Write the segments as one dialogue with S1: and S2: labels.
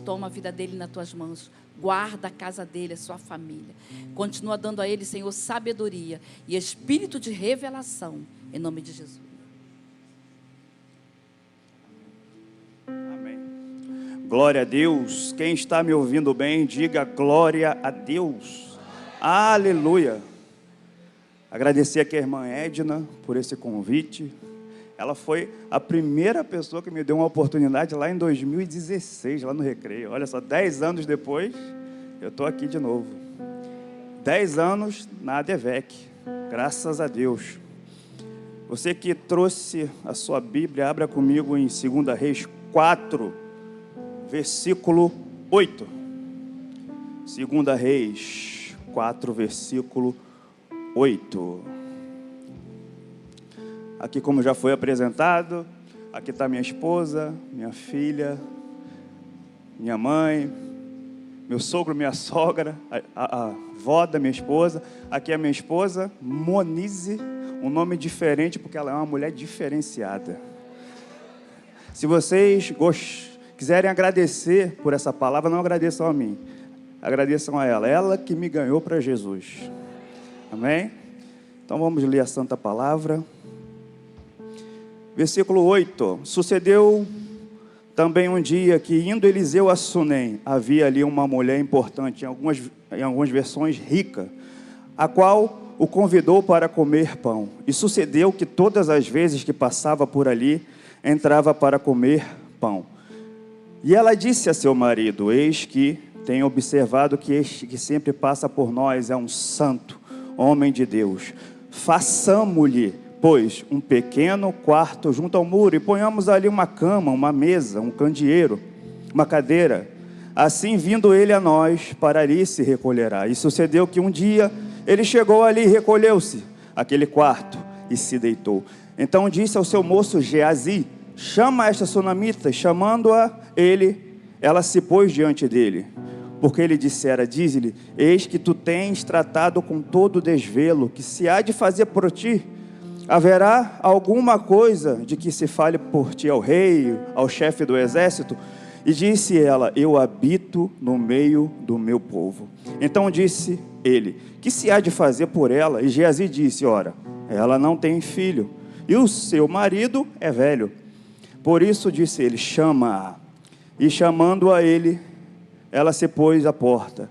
S1: toma a vida dele nas tuas mãos. Guarda a casa dele, a sua família. Continua dando a ele, Senhor, sabedoria e espírito de revelação, em nome de Jesus.
S2: Amém. Glória a Deus. Quem está me ouvindo bem, diga glória a Deus. Aleluia. Agradecer aqui a irmã Edna por esse convite. Ela foi a primeira pessoa que me deu uma oportunidade lá em 2016, lá no Recreio. Olha só, 10 anos depois, eu estou aqui de novo. 10 anos na ADVEC, graças a Deus. Você que trouxe a sua Bíblia, abra comigo em 2 Reis 4, versículo 8. 2 Reis 4, versículo 8. Aqui, como já foi apresentado, aqui está minha esposa, minha filha, minha mãe, meu sogro, minha sogra, a avó da minha esposa. Aqui é a minha esposa, Monize, um nome diferente porque ela é uma mulher diferenciada. Se vocês quiserem agradecer por essa palavra, não agradeçam a mim, agradeçam a ela que me ganhou para Jesus. Amém? Então vamos ler a Santa Palavra. Versículo 8. Sucedeu também um dia que, indo Eliseu a Sunem, havia ali uma mulher importante, em algumas versões rica, a qual o convidou para comer pão. E sucedeu que todas as vezes que passava por ali, entrava para comer pão. E ela disse a seu marido: eis que tenho observado que este que sempre passa por nós é um santo, homem de Deus. Façamo-lhe, pois, um pequeno quarto junto ao muro, e ponhamos ali uma cama, uma mesa, um candeeiro, uma cadeira. Assim, vindo ele a nós, para ali se recolherá. E sucedeu que um dia ele chegou ali e recolheu-se àquele quarto e se deitou. Então disse ao seu moço Geazi: chama esta sunamita. Chamando-a ele, ela se pôs diante dele. Porque ele dissera: dize-lhe, eis que tu tens tratado com todo desvelo, que se há de fazer por ti. Haverá alguma coisa de que se fale por ti ao rei, ao chefe do exército? E disse ela: eu habito no meio do meu povo. Então disse ele: que se há de fazer por ela? E Geazi disse: ora, ela não tem filho, e o seu marido é velho. Por isso disse ele: chama-a. E chamando a ele, ela se pôs à porta.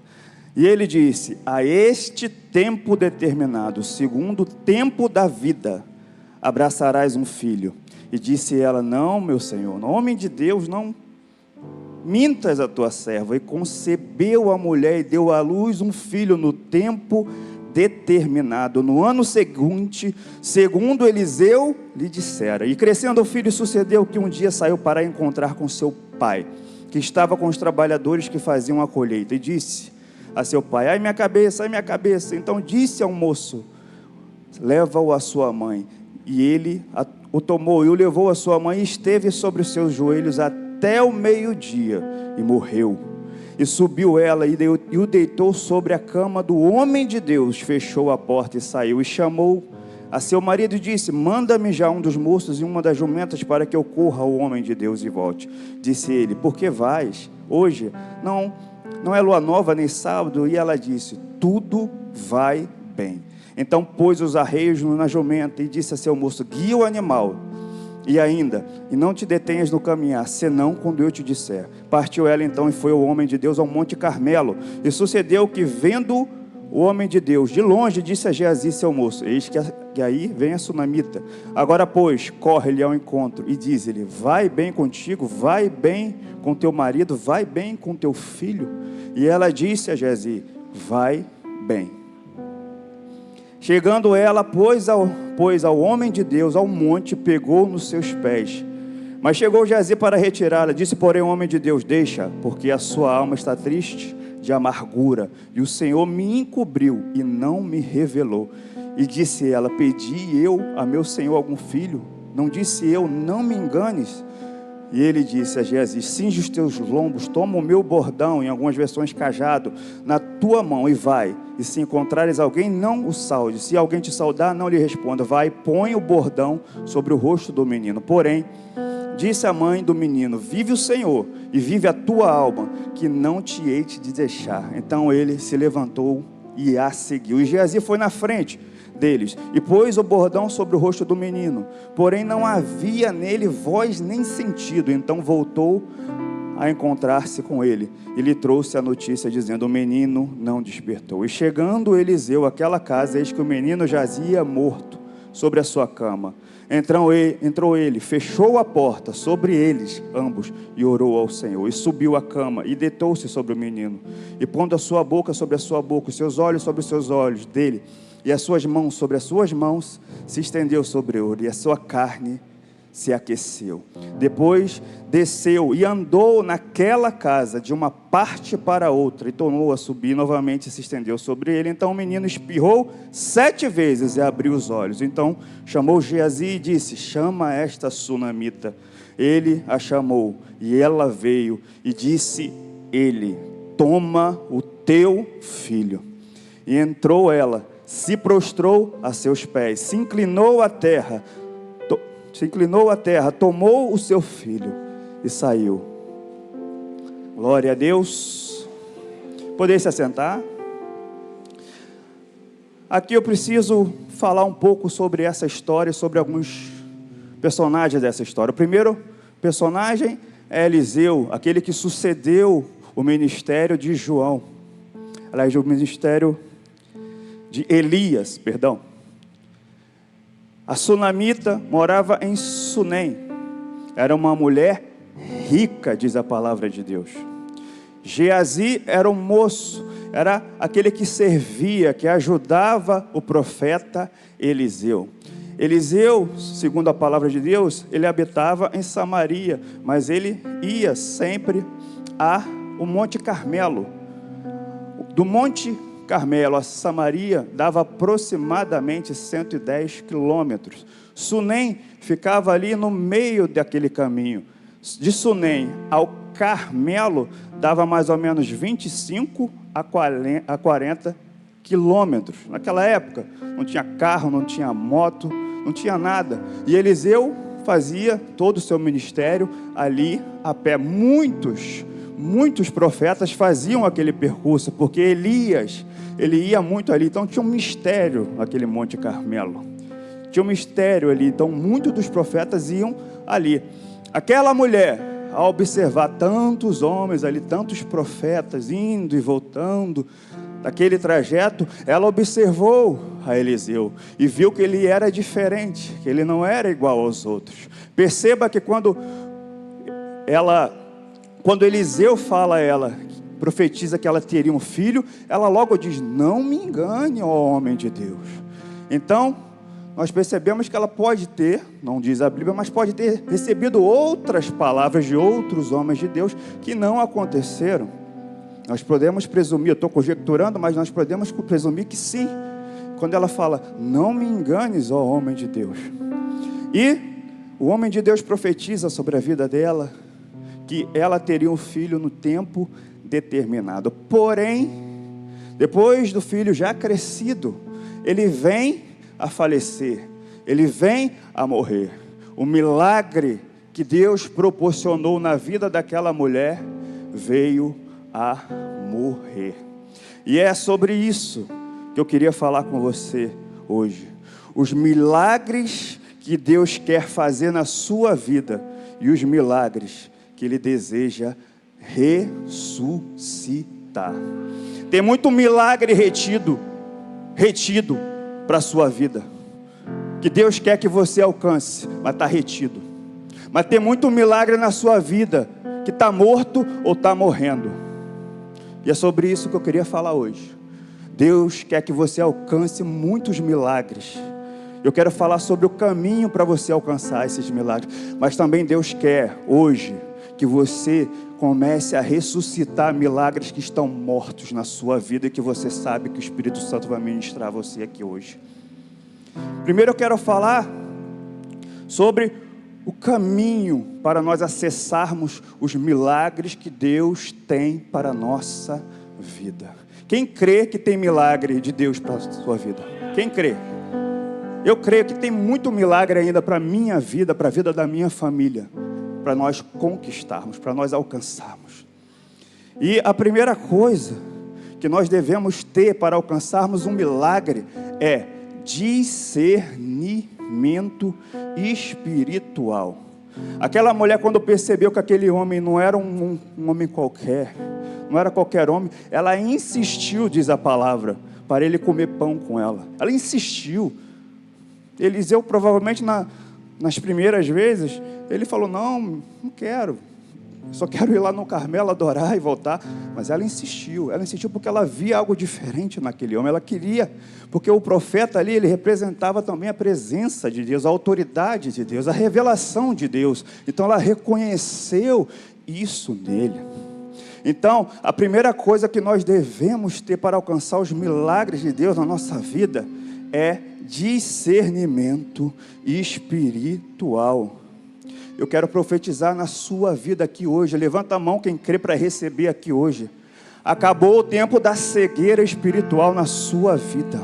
S2: E ele disse: a este tempo determinado, segundo o tempo da vida, abraçarás um filho. E disse ela: não, meu senhor, homem de Deus, não mintas a tua serva. E concebeu a mulher e deu à luz um filho no tempo determinado, no ano seguinte, segundo Eliseu lhe dissera. E crescendo o filho, sucedeu que um dia saiu para encontrar com seu pai, que estava com os trabalhadores que faziam a colheita, e disse a seu pai: ai minha cabeça, ai minha cabeça. Então disse ao moço: leva-o à sua mãe. E ele o tomou e o levou à sua mãe, e esteve sobre os seus joelhos até o meio-dia, e morreu. E subiu ela e o deitou sobre a cama do homem de Deus, fechou a porta e saiu. E chamou a seu marido e disse: manda-me já um dos moços e uma das jumentas, para que eu corra ao homem de Deus e volte. Disse ele: por que vais? Hoje não é lua nova nem sábado. E ela disse: tudo vai bem. Então pôs os arreios na jumenta e disse a seu moço: guia o animal, e não te detenhas no caminhar, senão quando eu te disser. Partiu ela então e foi o homem de Deus ao Monte Carmelo. E sucedeu que, vendo o homem de Deus de longe, disse a Geazi seu moço: eis que aí vem a sunamita. Agora pois, corre-lhe ao encontro e diz-lhe: vai bem contigo, vai bem com teu marido, vai bem com teu filho. E ela disse a Geazi: vai bem. Chegando ela, pois ao homem de Deus ao monte, pegou nos seus pés. Mas chegou Geazi para retirá-la. Disse, porém, o homem de Deus: deixa, porque a sua alma está triste de amargura, e o Senhor me encobriu e não me revelou. E disse ela: pedi eu a meu Senhor algum filho? Não disse eu: não me enganes? E ele disse a Geazi: cinge os teus lombos, toma o meu bordão, em algumas versões cajado, na tua mão, e vai. E se encontrares alguém, não o saude. Se alguém te saudar, não lhe responda. Vai, põe o bordão sobre o rosto do menino. Porém, disse a mãe do menino: vive o Senhor, e vive a tua alma, que não te hei de deixar. Então ele se levantou e a seguiu. E Geazi foi na frente deles e pôs o bordão sobre o rosto do menino, porém não havia nele voz nem sentido. Então voltou a encontrar-se com ele e lhe trouxe a notícia, dizendo: o menino não despertou. E chegando Eliseu àquela casa, eis que o menino jazia morto sobre a sua cama. Entrou ele, fechou a porta sobre eles ambos e orou ao Senhor. E subiu à cama e deitou-se sobre o menino. E pondo a sua boca sobre a sua boca, os seus olhos sobre os seus olhos dele, e as suas mãos sobre as suas mãos, se estendeu sobre ele, e a sua carne se aqueceu. Depois desceu e andou naquela casa de uma parte para outra, e tornou a subir novamente e se estendeu sobre ele. Então o menino espirrou 7 vezes e abriu os olhos. Então chamou Geazi e disse: chama esta sunamita. Ele a chamou e ela veio, e disse ele: toma o teu filho. E entrou ela, se prostrou a seus pés, se inclinou à terra, tomou o seu filho e saiu. Glória a Deus. Poder se assentar. Aqui eu preciso falar um pouco sobre essa história, sobre alguns personagens dessa história. O primeiro personagem é Eliseu, aquele que sucedeu o ministério de João. Aliás, o ministério de Elias, perdão. A sunamita morava em Sunem. Era uma mulher rica, diz a palavra de Deus. Geazi era um moço, era aquele que servia, que ajudava o profeta Eliseu. Eliseu, segundo a palavra de Deus, ele habitava em Samaria, mas ele ia sempre ao Monte Carmelo. Do Monte Carmelo a Samaria dava aproximadamente 110 quilômetros. Sunem ficava ali no meio daquele caminho. De Sunem ao Carmelo dava mais ou menos 25 a 40 quilômetros. Naquela época não tinha carro, não tinha moto, não tinha nada. E Eliseu fazia todo o seu ministério ali a pé. Muitos profetas faziam aquele percurso, porque Elias, ele ia muito ali. Então tinha um mistério aquele Monte Carmelo. Tinha um mistério ali. Então muitos dos profetas iam ali. Aquela mulher, ao observar tantos homens ali, tantos profetas indo e voltando daquele trajeto, ela observou a Eliseu e viu que ele era diferente, que ele não era igual aos outros. Perceba que quando Eliseu fala a ela, profetiza que ela teria um filho, ela logo diz: não me engane, ó homem de Deus. Então nós percebemos que ela pode ter, não diz a Bíblia, mas pode ter recebido outras palavras de outros homens de Deus que não aconteceram. Nós podemos presumir, eu estou conjecturando, mas nós podemos presumir que sim. Quando ela fala: não me enganes, ó homem de Deus. E o homem de Deus profetiza sobre a vida dela, que ela teria um filho no tempo determinado. Porém, depois do filho já crescido, ele vem a falecer, ele vem a morrer. O milagre que Deus proporcionou na vida daquela mulher veio a morrer. E é sobre isso que eu queria falar com você hoje. Os milagres que Deus quer fazer na sua vida e os milagres que Ele deseja ressuscitar. Tem muito milagre retido para a sua vida, que Deus quer que você alcance, mas está retido. Mas tem muito milagre na sua vida, que está morto ou está morrendo. E é sobre isso que eu queria falar hoje. Deus quer que você alcance muitos milagres. Eu quero falar sobre o caminho para você alcançar esses milagres. Mas também Deus quer hoje que você comece a ressuscitar milagres que estão mortos na sua vida e que você sabe que o Espírito Santo vai ministrar a você aqui hoje. Primeiro eu quero falar sobre o caminho para nós acessarmos os milagres que Deus tem para a nossa vida. Quem crê que tem milagre de Deus para a sua vida? Quem crê? Eu creio que tem muito milagre ainda para a minha vida, para a vida da minha família, para nós conquistarmos, para nós alcançarmos. E a primeira coisa que nós devemos ter para alcançarmos um milagre é discernimento espiritual. Aquela mulher, quando percebeu que aquele homem não era um homem qualquer, não era qualquer homem, ela insistiu, diz a palavra, para ele comer pão com ela. Ela insistiu. Eliseu, provavelmente nas primeiras vezes, ele falou: não quero, só quero ir lá no Carmelo adorar e voltar. Mas ela insistiu porque ela via algo diferente naquele homem. Ela queria, porque o profeta ali, ele representava também a presença de Deus, a autoridade de Deus, a revelação de Deus. Então ela reconheceu isso nele. Então, a primeira coisa que nós devemos ter para alcançar os milagres de Deus na nossa vida é discernimento espiritual. Eu quero profetizar na sua vida aqui hoje. Levanta a mão quem crê para receber aqui hoje. Acabou o tempo da cegueira espiritual na sua vida.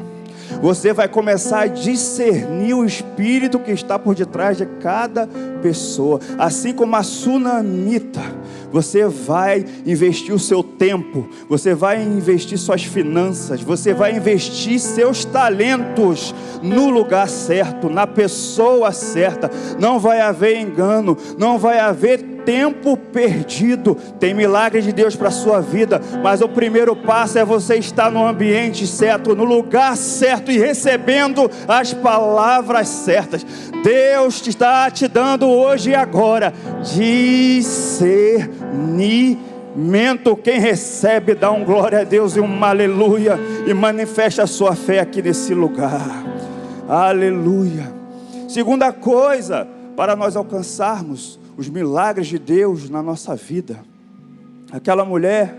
S2: Você vai começar a discernir o espírito que está por detrás de cada pessoa. Assim como a sunamita, você vai investir o seu tempo, você vai investir suas finanças, você vai investir seus talentos no lugar certo, na pessoa certa. Não vai haver engano, não vai haver tempo perdido. Tem milagre de Deus para a sua vida, mas o primeiro passo é você estar no ambiente certo, no lugar certo e recebendo as palavras certas. Deus está te dando hoje e agora discernimento. Quem recebe, dá um glória a Deus e um aleluia, e manifesta a sua fé aqui nesse lugar. Aleluia. Segunda coisa, para nós alcançarmos os milagres de Deus na nossa vida, aquela mulher,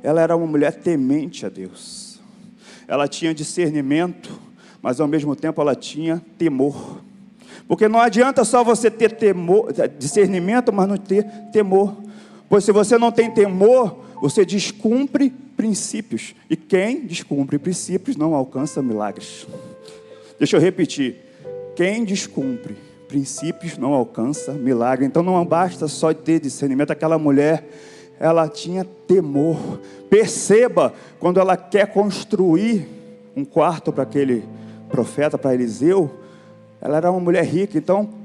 S2: ela era uma mulher temente a Deus. Ela tinha discernimento, mas ao mesmo tempo ela tinha temor. Porque não adianta só você ter discernimento, mas não ter temor. Pois se você não tem temor, você descumpre princípios. E quem descumpre princípios não alcança milagres. Deixa eu repetir. Quem descumpre princípios não alcança milagre. Então não basta só ter discernimento. Aquela mulher, ela tinha temor. Perceba, quando ela quer construir um quarto para aquele profeta, para Eliseu, ela era uma mulher rica. Então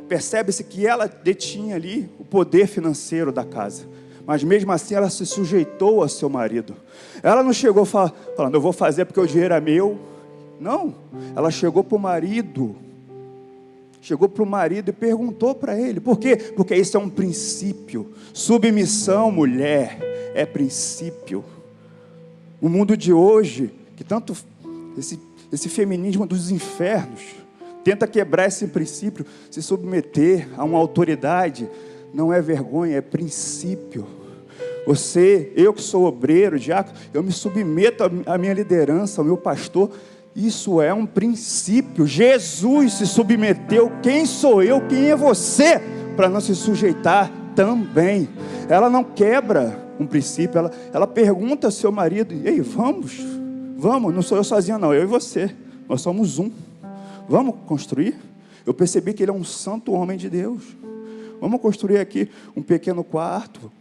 S2: percebe-se que ela detinha ali o poder financeiro da casa, mas mesmo assim ela se sujeitou a seu marido. Ela não chegou falando: eu vou fazer porque o dinheiro é meu. Não, ela chegou para o marido e perguntou para ele. Por quê? Porque isso é um princípio. Submissão, mulher, é princípio. O mundo de hoje, que tanto esse feminismo dos infernos tenta quebrar esse princípio, se submeter a uma autoridade, não é vergonha, é princípio. Eu que sou obreiro, diácono, eu me submeto à minha liderança, ao meu pastor. Isso é um princípio. Jesus se submeteu. Quem sou eu? Quem é você? Para não se sujeitar também. Ela não quebra um princípio. Ela pergunta ao seu marido: ei, vamos, não sou eu sozinha não, eu e você, nós somos um. Vamos construir? Eu percebi que ele é um santo homem de Deus. Vamos construir aqui um pequeno quarto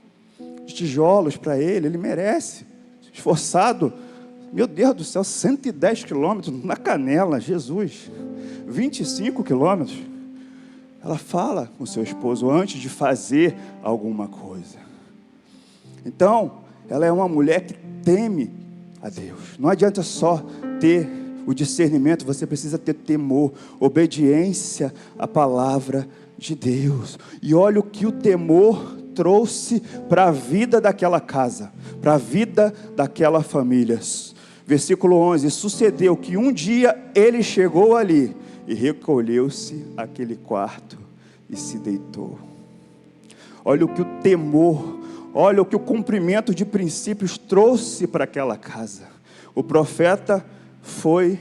S2: de tijolos para ele merece. Esforçado, meu Deus do céu, 110 quilômetros na canela, Jesus, 25 quilômetros. Ela fala com seu esposo antes de fazer alguma coisa. Então, ela é uma mulher que teme a Deus. Não adianta só ter o discernimento, você precisa ter temor, obediência à palavra de Deus. E olha o que o temor trouxe para a vida daquela casa, para a vida daquela família. Versículo 11: sucedeu que um dia ele chegou ali e recolheu-se àquele quarto e se deitou. Olha o que o temor, olha o que o cumprimento de princípios trouxe para aquela casa. O profeta foi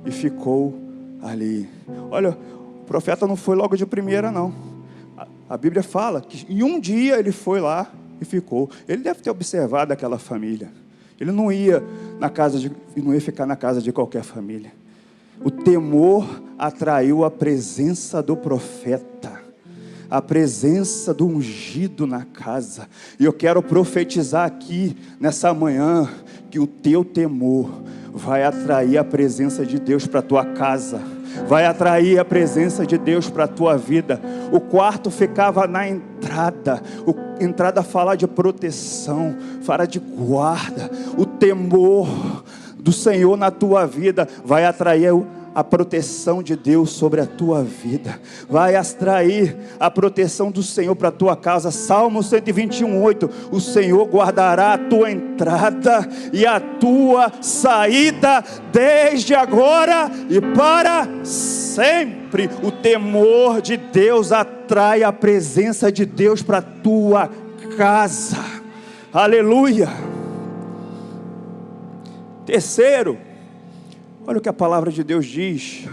S2: e ficou ali. Olha, o profeta não foi logo de primeira não. A Bíblia fala que em um dia ele foi lá e ficou. Ele deve ter observado aquela família. Ele não ia ficar na casa de qualquer família. O temor atraiu a presença do profeta. a presença do ungido na casa. E eu quero profetizar aqui, nessa manhã, que o teu temor vai atrair a presença de Deus para a tua casa, vai atrair a presença de Deus para a tua vida. O quarto ficava na entrada, entrada fala de proteção, fala de guarda. O temor do Senhor na tua vida vai atrair a proteção de Deus sobre a tua vida, vai atrair a proteção do Senhor para a tua casa. Salmo 121:8, o Senhor guardará a tua entrada e a tua saída, desde agora e para sempre. O temor de Deus atrai a presença de Deus para a tua casa. Aleluia. Terceiro, olha o que a palavra de Deus diz,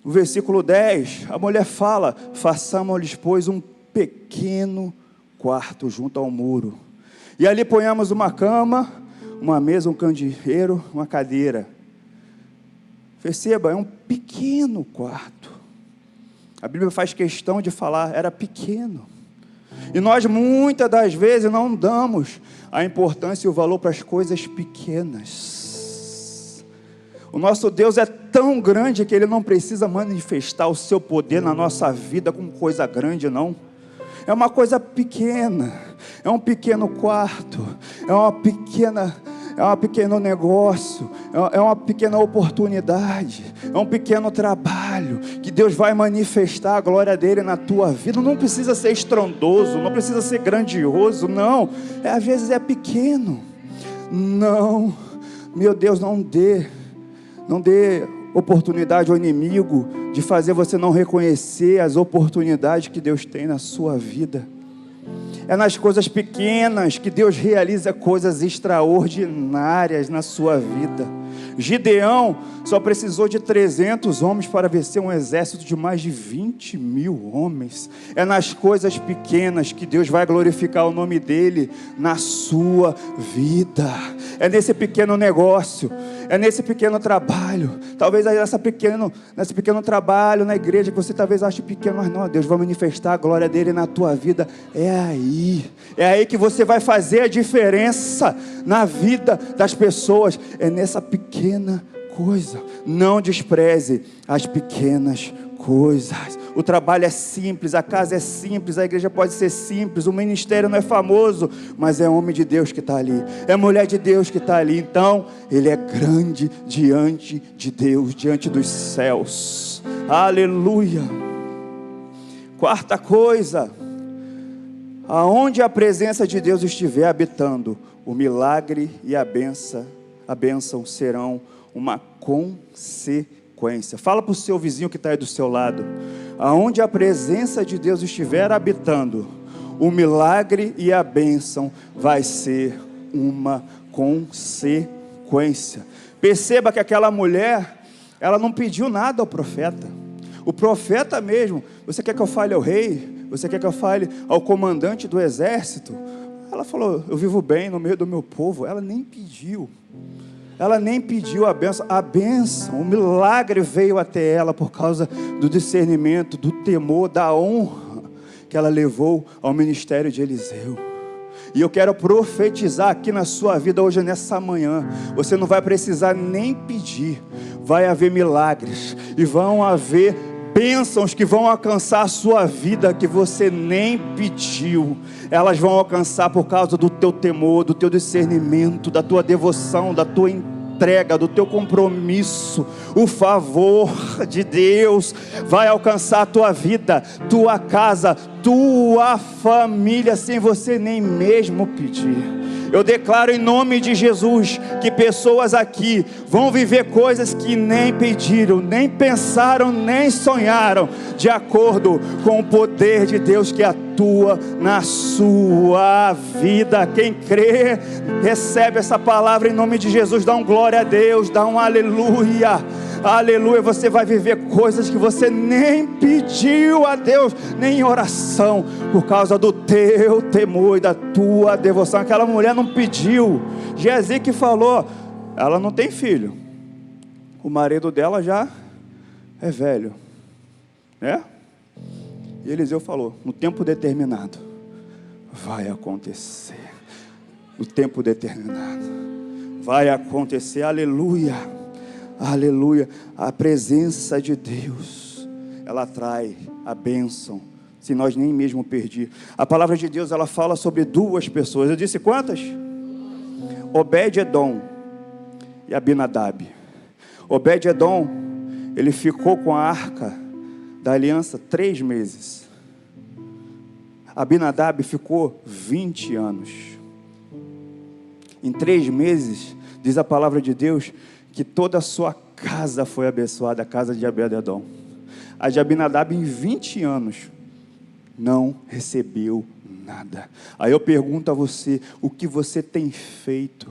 S2: no versículo 10, a mulher fala: façamos-lhes, pois, um pequeno quarto junto ao muro, e ali ponhamos uma cama, uma mesa, um candeeiro, uma cadeira. Perceba, é um pequeno quarto. A Bíblia faz questão de falar, era pequeno. E nós muitas das vezes não damos a importância e o valor para as coisas pequenas. O nosso Deus é tão grande que Ele não precisa manifestar o seu poder na nossa vida com coisa grande, não. É uma coisa pequena, é um pequeno quarto, é um pequeno negócio, é uma pequena oportunidade, é um pequeno trabalho, que Deus vai manifestar a glória dEle na tua vida. Não precisa ser estrondoso, não precisa ser grandioso, não, às vezes é pequeno. Não, meu Deus, não dê oportunidade ao inimigo de fazer você não reconhecer as oportunidades que Deus tem na sua vida. É nas coisas pequenas que Deus realiza coisas extraordinárias na sua vida. Gideão só precisou de 300 homens para vencer um exército de mais de 20.000 homens. É nas coisas pequenas que Deus vai glorificar o nome dEle na sua vida. É nesse pequeno negócio, é nesse pequeno trabalho. Talvez nesse pequeno trabalho na igreja que você talvez ache pequeno, mas não, Deus vai manifestar a glória dEle na tua vida. É aí que você vai fazer a diferença na vida das pessoas. É nessa pequena coisa. Não despreze as pequenas coisas. O trabalho é simples, a casa é simples, a igreja pode ser simples, o ministério não é famoso, mas é homem de Deus que está ali, é mulher de Deus que está ali. Então ele é grande diante de Deus, diante dos céus. Aleluia. Quarta coisa, aonde a presença de Deus estiver habitando, o milagre e a bênção serão uma consequência. Fala para o seu vizinho que está aí do seu lado: aonde a presença de Deus estiver habitando, o milagre e a bênção vai ser uma consequência. Perceba que aquela mulher, ela não pediu nada ao profeta. O profeta mesmo: você quer que eu fale ao rei? Você quer que eu fale ao comandante do exército? Ela falou: eu vivo bem no meio do meu povo. Ela nem pediu a bênção, o milagre veio até ela por causa do discernimento, do temor, da honra que ela levou ao ministério de Eliseu. E eu quero profetizar aqui na sua vida hoje, nessa manhã, você não vai precisar nem pedir, vai haver milagres, e vão haver bênçãos que vão alcançar a sua vida, que você nem pediu. Elas vão alcançar por causa do teu temor, do teu discernimento, da tua devoção, da tua entrega, do teu compromisso. O favor de Deus vai alcançar a tua vida, tua casa, tua família, sem você nem mesmo pedir. Eu declaro em nome de Jesus que pessoas aqui vão viver coisas que nem pediram, nem pensaram, nem sonharam, de acordo com o poder de Deus que atua na sua vida. Quem crê, recebe essa palavra em nome de Jesus. Dá um glória a Deus, dá um aleluia. Aleluia, você vai viver coisas que você nem pediu a Deus, nem em oração, por causa do teu temor e da tua devoção. Aquela mulher não pediu. Geazi que falou, ela não tem filho, o marido dela já é velho, né? E Eliseu falou: no tempo determinado, vai acontecer. No tempo determinado, vai acontecer. Aleluia, aleluia. A presença de Deus, ela atrai a bênção, se nós nem mesmo pedir. A palavra de Deus, ela fala sobre duas pessoas. Eu disse quantas? Obed-edom e Abinadab. Obed-edom, ele ficou com a arca da aliança 3 meses. Abinadab ficou 20 anos. Em 3 meses, diz a palavra de Deus, que toda a sua casa foi abençoada, a casa de Obed-edom. A de Abinadab, em 20 anos, não recebeu nada. Aí eu pergunto a você: o que você tem feito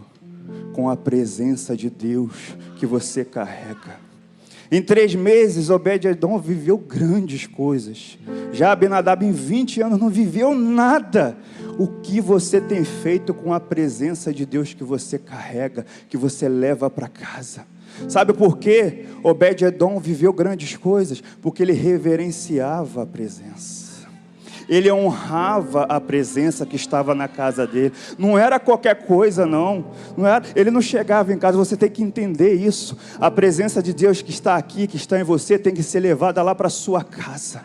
S2: com a presença de Deus que você carrega? Em 3 meses, Obed-edom viveu grandes coisas. Já Abinadab, em 20 anos, não viveu nada. O que você tem feito com a presença de Deus que você carrega, que você leva para casa? Sabe por quê? Obed-edom viveu grandes coisas, porque ele reverenciava a presença. Ele honrava a presença que estava na casa dele. Não era qualquer coisa, não era, ele não chegava em casa. Você tem que entender isso. A presença de Deus que está aqui, que está em você, tem que ser levada lá para a sua casa.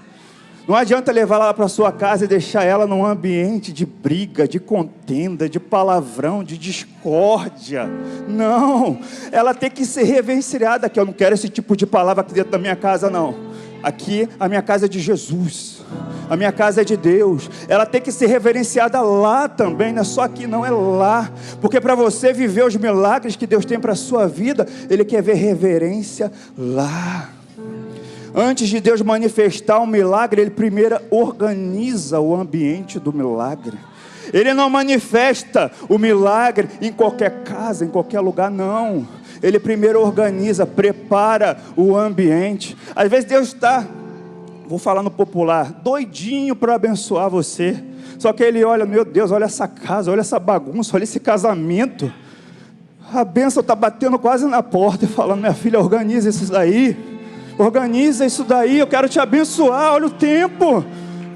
S2: Não adianta levar ela para a sua casa e deixar ela num ambiente de briga, de contenda, de palavrão, de discórdia. Não, ela tem que ser reverenciada aqui. Eu não quero esse tipo de palavra aqui dentro da minha casa, não. Aqui, a minha casa é de Jesus, a minha casa é de Deus. Ela tem que ser reverenciada lá também, não é só aqui não, é lá. Porque para você viver os milagres que Deus tem para a sua vida, Ele quer ver reverência lá. Antes de Deus manifestar um milagre, Ele primeiro organiza o ambiente do milagre. Ele não manifesta o milagre em qualquer casa, em qualquer lugar, não. Ele primeiro organiza, prepara o ambiente. Às vezes Deus está, vou falar no popular, doidinho para abençoar você. Só que Ele olha: meu Deus, olha essa casa, olha essa bagunça, olha esse casamento. A bênção está batendo quase na porta e falando: minha filha, organiza isso daí. Organiza isso daí, eu quero te abençoar, olha o tempo.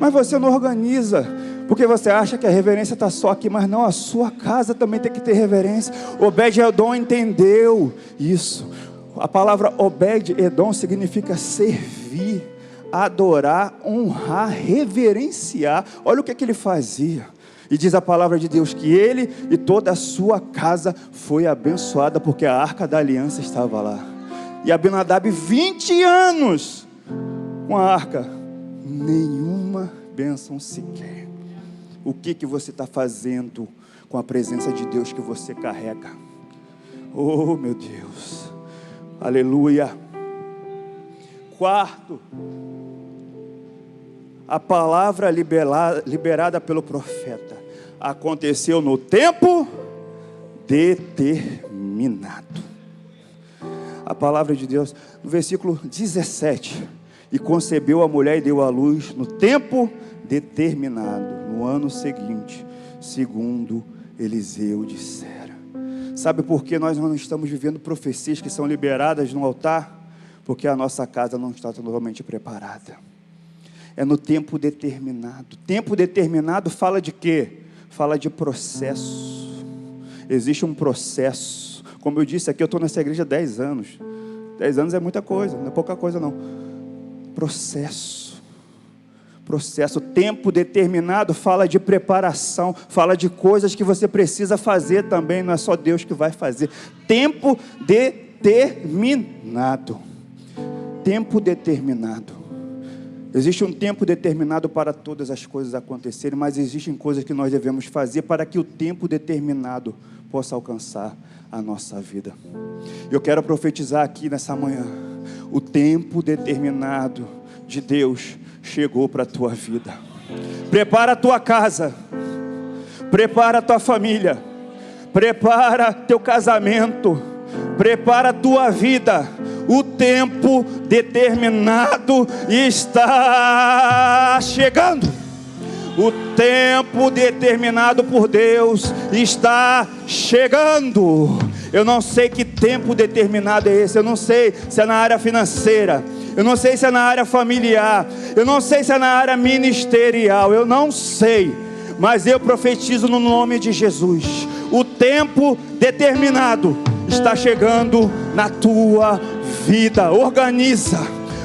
S2: Mas você não organiza, porque você acha que a reverência está só aqui, mas não, a sua casa também tem que ter reverência. Obed-edom entendeu isso. A palavra Obed-edom significa servir, adorar, honrar, reverenciar. Olha o que ele fazia. E diz a palavra de Deus que ele e toda a sua casa foi abençoada, porque a arca da aliança estava lá. E Abinadab, 20 anos com a arca, nenhuma bênção sequer. O que você está fazendo com a presença de Deus que você carrega? Oh, meu Deus, aleluia. Quarto, a palavra liberada pelo profeta aconteceu no tempo determinado. A palavra de Deus, no versículo 17: e concebeu a mulher e deu à luz no tempo determinado, no ano seguinte, segundo Eliseu dissera. Sabe por que nós não estamos vivendo profecias que são liberadas no altar? Porque a nossa casa não está totalmente preparada. É no tempo determinado. Tempo determinado fala de quê? Fala de processo. Existe um processo. Como eu disse aqui, eu estou nessa igreja há 10 anos. 10 anos é muita coisa, não é pouca coisa não. Processo. Tempo determinado fala de preparação, fala de coisas que você precisa fazer também, não é só Deus que vai fazer. Tempo determinado. Tempo determinado. Existe um tempo determinado para todas as coisas acontecerem, mas existem coisas que nós devemos fazer para que o tempo determinado possa alcançar a nossa vida. Eu quero profetizar aqui nessa manhã: o tempo determinado de Deus chegou para a tua vida. Prepara a tua casa, prepara a tua família, prepara teu casamento, prepara a tua vida. O tempo determinado está chegando. O tempo determinado por Deus está chegando. Eu não sei que tempo determinado é esse. Eu não sei se é na área financeira. Eu não sei se é na área familiar, eu não sei se é na área ministerial, eu não sei, mas eu profetizo no nome de Jesus. O tempo determinado está chegando na tua vida. Organiza.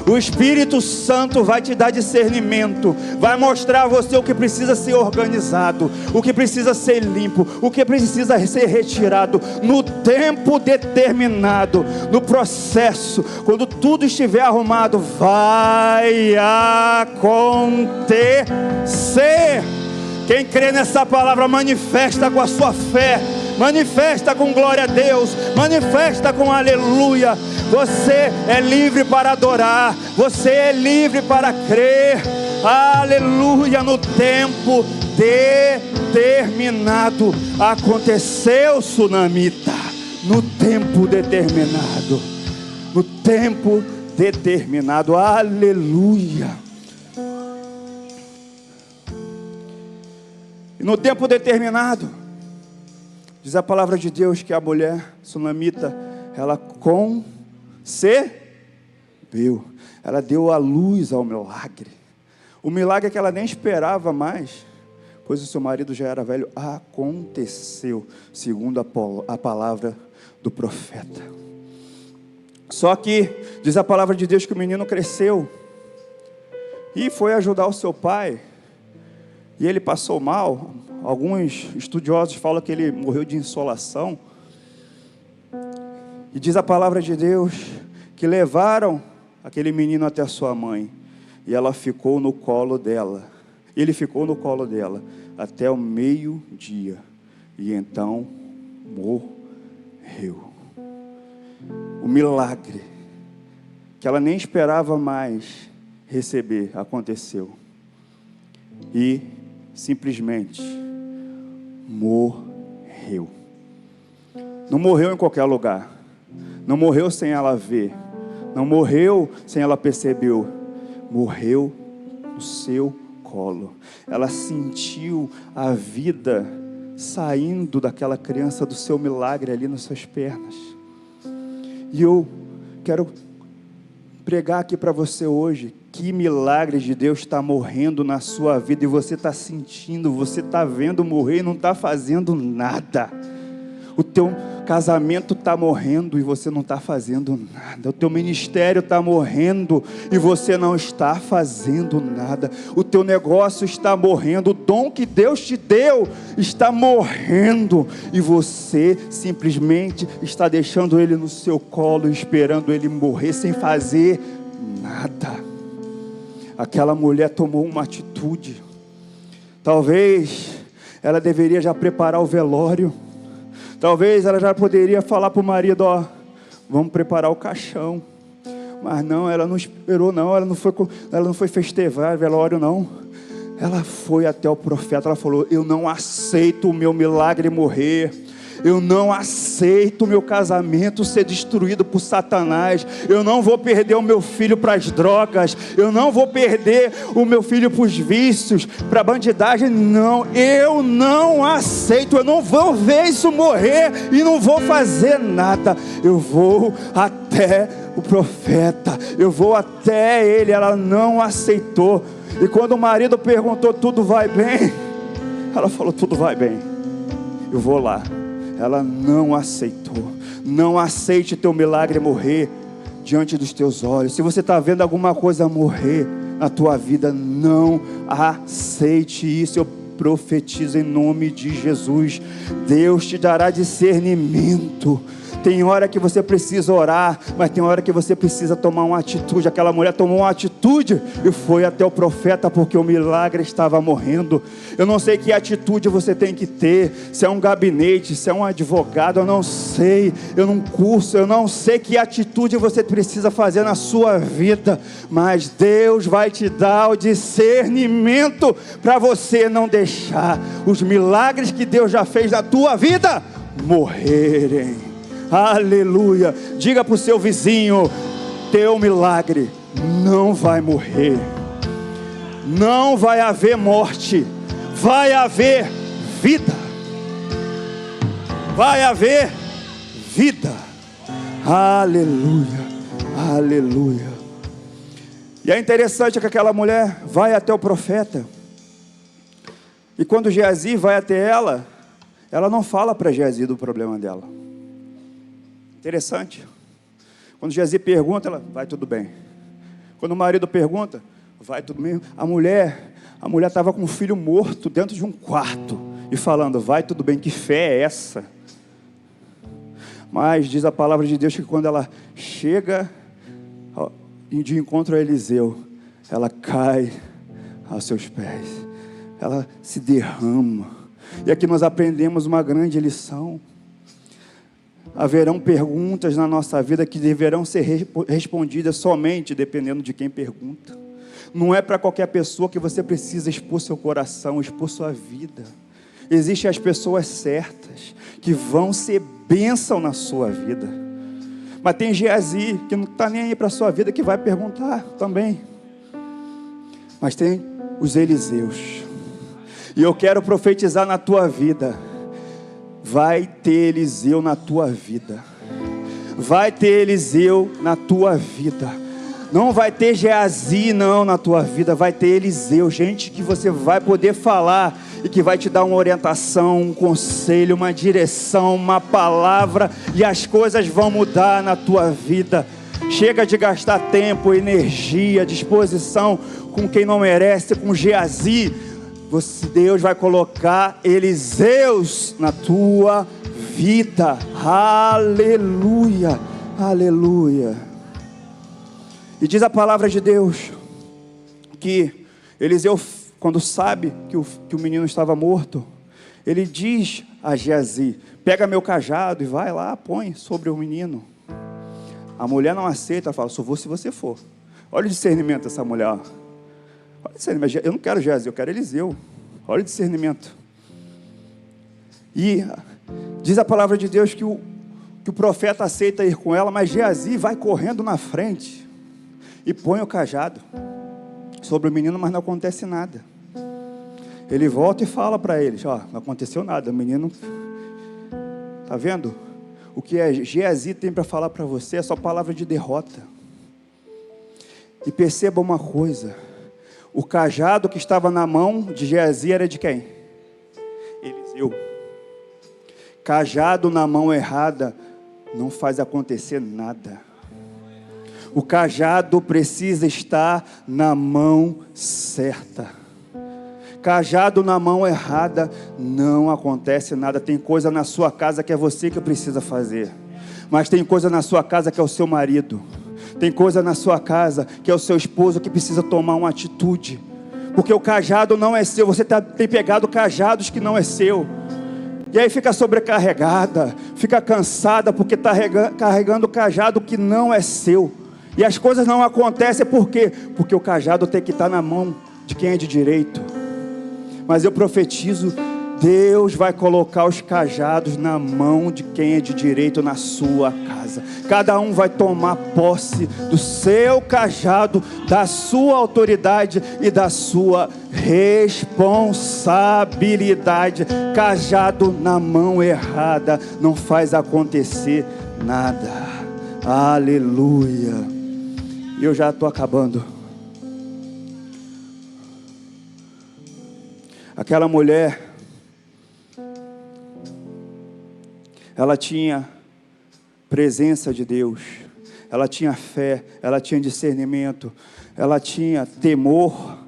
S2: O Espírito Santo vai te dar discernimento, vai mostrar a você o que precisa ser organizado, o que precisa ser limpo, o que precisa ser retirado, no tempo determinado, no processo, quando tudo estiver arrumado, vai acontecer. Quem crê nessa palavra, manifesta com a sua fé, manifesta com glória a Deus, manifesta com aleluia. Você é livre para adorar, você é livre para crer, aleluia. No tempo determinado aconteceu, sunamita, no tempo determinado, no tempo determinado, aleluia. E no tempo determinado, diz a palavra de Deus que a mulher sunamita, ela concebeu, ela deu a luz ao milagre. O milagre que ela nem esperava mais, pois o seu marido já era velho, aconteceu, segundo a palavra do profeta. Só que, diz a palavra de Deus que o menino cresceu, e foi ajudar o seu pai, e ele passou mal. Alguns estudiosos falam que ele morreu de insolação. E diz a palavra de Deus que levaram aquele menino até a sua mãe, e ela ficou no colo dela. Ele ficou no colo dela até o meio-dia, e então morreu. O milagre que ela nem esperava mais receber aconteceu, e simplesmente morreu. Não morreu em qualquer lugar, não morreu sem ela ver, não morreu sem ela perceber, morreu no seu colo. Ela sentiu a vida saindo daquela criança, do seu milagre ali nas suas pernas. E eu quero pregar aqui para você hoje, que milagre de Deus está morrendo na sua vida, e você está sentindo, você está vendo morrer e não está fazendo nada. O teu casamento está morrendo e você não está fazendo nada. O teu ministério está morrendo e você não está fazendo nada. O teu negócio está morrendo. O dom que Deus te deu está morrendo e você simplesmente está deixando ele no seu colo, esperando ele morrer sem fazer nada. Aquela mulher tomou uma atitude. Talvez ela deveria já preparar o velório. Talvez ela já poderia falar para o marido, ó, vamos preparar o caixão. Mas não, ela não esperou não, ela não foi festejar velório não. Ela foi até o profeta, ela falou, eu não aceito o meu milagre morrer. Eu não aceito o meu casamento ser destruído por Satanás. Eu não vou perder o meu filho para as drogas. Eu não vou perder o meu filho para os vícios, para a bandidagem. Não, eu não aceito. Eu não vou ver isso morrer e não vou fazer nada. Eu vou até o profeta. Eu vou até ele. Ela não aceitou. E quando o marido perguntou, tudo vai bem? Ela falou, tudo vai bem. Eu vou lá. Ela não aceitou. Não aceite teu milagre morrer diante dos teus olhos. Se você está vendo alguma coisa morrer na tua vida, não aceite isso. Eu profetizo em nome de Jesus. Deus te dará discernimento. Tem hora que você precisa orar, mas tem hora que você precisa tomar uma atitude. Aquela mulher tomou uma atitude e foi até o profeta porque o milagre estava morrendo. Eu não sei que atitude você tem que ter, se é um gabinete, se é um advogado, eu não sei, eu não curso, eu não sei que atitude você precisa fazer na sua vida, mas Deus vai te dar o discernimento para você não deixar os milagres que Deus já fez na tua vida morrerem. Aleluia. Diga para o seu vizinho, teu milagre não vai morrer. Não vai haver morte. Vai haver vida. Vai haver vida. Aleluia. Aleluia. E é interessante que aquela mulher vai até o profeta. E quando Geazi vai até ela, ela não fala para Geazi do problema dela. Interessante. Quando Geazi pergunta, ela, vai tudo bem. Quando o marido pergunta, vai tudo bem. A mulher estava com um filho morto dentro de um quarto e falando, vai tudo bem, que fé é essa? Mas diz a palavra de Deus que quando ela chega de encontro a Eliseu, ela cai aos seus pés, ela se derrama. E aqui nós aprendemos uma grande lição. Haverão perguntas na nossa vida que deverão ser respondidas somente dependendo de quem pergunta. Não é para qualquer pessoa que você precisa expor seu coração, expor sua vida. Existem as pessoas certas que vão ser bênção na sua vida. Mas tem Geazi que não está nem aí para a sua vida, que vai perguntar também. Mas tem os Eliseus. E eu quero profetizar na tua vida. Vai ter Eliseu na tua vida. Vai ter Eliseu na tua vida. Não vai ter Geazi não na tua vida. Vai ter Eliseu, gente que você vai poder falar e que vai te dar uma orientação, um conselho, uma direção, uma palavra, e as coisas vão mudar na tua vida. Chega de gastar tempo, energia, disposição com quem não merece, com Geazi. Deus vai colocar Eliseus na tua vida. Aleluia, aleluia. E diz a palavra de Deus que Eliseu, quando sabe que o menino estava morto, ele diz a Geazi, pega meu cajado e vai lá, põe sobre o menino. A mulher não aceita, ela fala, só vou se você for. Olha o discernimento dessa mulher. Olha o discernimento. Eu não quero Geazi, eu quero Eliseu. Olha o discernimento. E diz a palavra de Deus que o profeta aceita ir com ela, mas Geazi vai correndo na frente e põe o cajado sobre o menino, mas não acontece nada. Ele volta e fala para eles, ó, não aconteceu nada, o menino, tá vendo? O que Geazi tem para falar para você é só palavra de derrota. E perceba uma coisa, o cajado que estava na mão de Geazi era de quem? Eliseu. Cajado na mão errada não faz acontecer nada. O cajado precisa estar na mão certa. Cajado na mão errada, não acontece nada. Tem coisa na sua casa que é você que precisa fazer. Mas tem coisa na sua casa que é o seu marido. Tem coisa na sua casa que é o seu esposo que precisa tomar uma atitude. Porque o cajado não é seu. Você tem pegado cajados que não é seu. E aí fica sobrecarregada, fica cansada porque está carregando o cajado que não é seu. E as coisas não acontecem por quê? Porque o cajado tem que estar na mão de quem é de direito. Mas eu profetizo, Deus vai colocar os cajados na mão de quem é de direito na sua casa. Cada um vai tomar posse do seu cajado, da sua autoridade e da sua responsabilidade. Cajado na mão errada não faz acontecer nada. Aleluia. E eu já estou acabando. Aquela mulher, ela tinha presença de Deus, ela tinha fé, ela tinha discernimento, ela tinha temor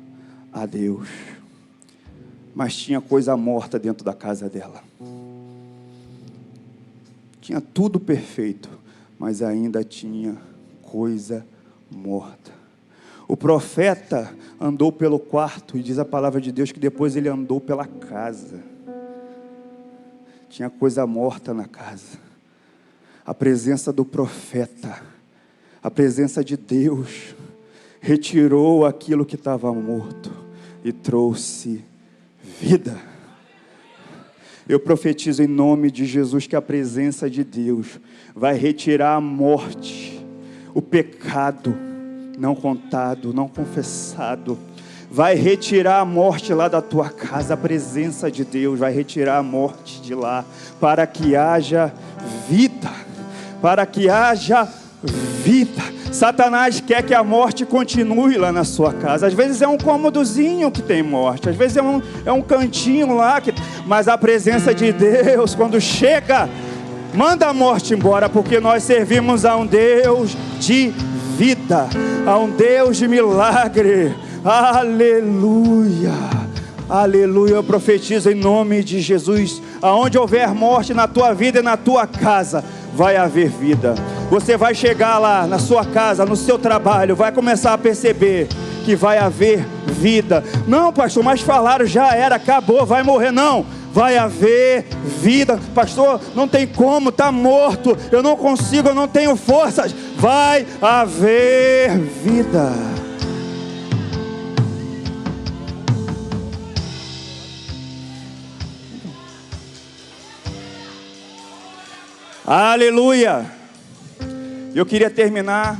S2: a Deus, mas tinha coisa morta dentro da casa dela. Tinha tudo perfeito, mas ainda tinha coisa morta. O profeta andou pelo quarto e diz a palavra de Deus que depois ele andou pela casa. Tinha coisa morta na casa. A presença do profeta, a presença de Deus, retirou aquilo que estava morto e trouxe vida. Eu profetizo em nome de Jesus que a presença de Deus vai retirar a morte, o pecado não contado, não confessado. Vai retirar a morte lá da tua casa. A presença de Deus vai retirar a morte de lá, para que haja vida, para que haja vida. Satanás quer que a morte continue lá na sua casa. Às vezes é um cômodozinho que tem morte, às vezes é um cantinho lá, mas a presença de Deus, quando chega, manda a morte embora, porque nós servimos a um Deus de vida, a um Deus de milagre. Aleluia, aleluia. Eu profetizo em nome de Jesus, aonde houver morte na tua vida e na tua casa, vai haver vida. Você vai chegar lá na sua casa, no seu trabalho, vai começar a perceber que vai haver vida. Não, pastor, mas falaram, já era, acabou, vai morrer. Não, vai haver vida. Pastor, não tem como, está morto, eu não consigo, eu não tenho forças. Vai haver vida. Aleluia. Eu queria terminar